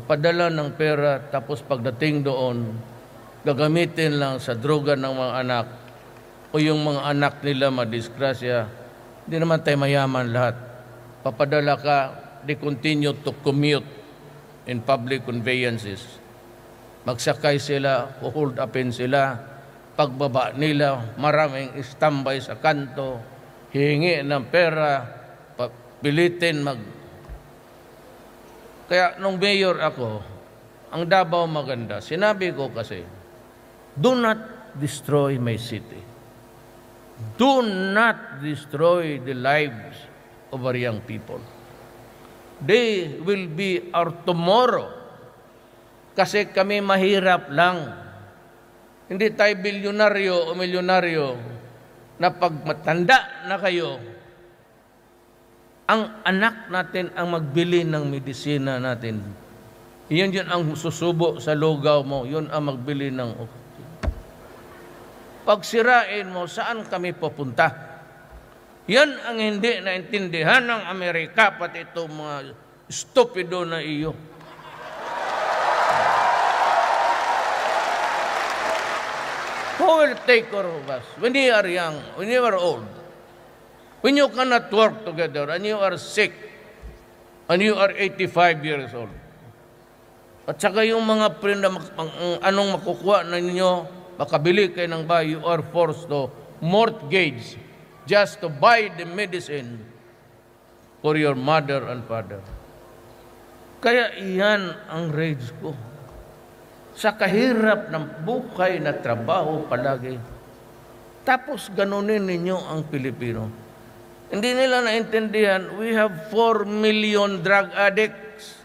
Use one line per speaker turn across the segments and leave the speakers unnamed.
magpadala ng pera, tapos pagdating doon, gagamitin lang sa droga ng mga anak o yung mga anak nila madisgrasya. Hindi naman tayo mayaman lahat. Papadala ka, they continue to commute in public conveyances. Magsakay sila, hold upin sila. Pagbaba nila, maraming istambay sa kanto, hihingi ng pera, pilitin Kaya nung mayor ako, ang Davao maganda, sinabi ko kasi, do not destroy my city. Do not destroy the lives of our young people. They will be our tomorrow. Kasi kami mahirap lang. Hindi tayo bilyonaryo o milyonaryo na pag matanda na kayo, ang anak natin ang magbili ng medisina natin. Yun ang susubo sa lugaw mo. Yun ang magbili ng pag sirain mo, saan kami pupunta? Yan ang hindi naintindihan ng Amerika, pati itong mga stupido na iyo. Who will take care of us when you are young, when you are old? When you cannot work together and you are sick and you are 85 years old. At saka yung mga anong makukuha na ninyo, makabili kayo ng bahay, you are forced to mortgage just to buy the medicine for your mother and father. Kaya iyan ang rage ko. Sa kahirap ng buhay na trabaho palagi. Tapos ganunin ninyo ang Pilipino. Hindi nila naintindihan, we have 4 million drug addicts.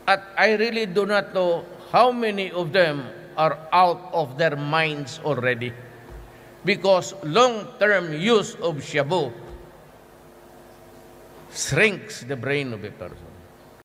At I really do not know how many of them are out of their minds already. Because long-term use of shabu shrinks the brain of a person.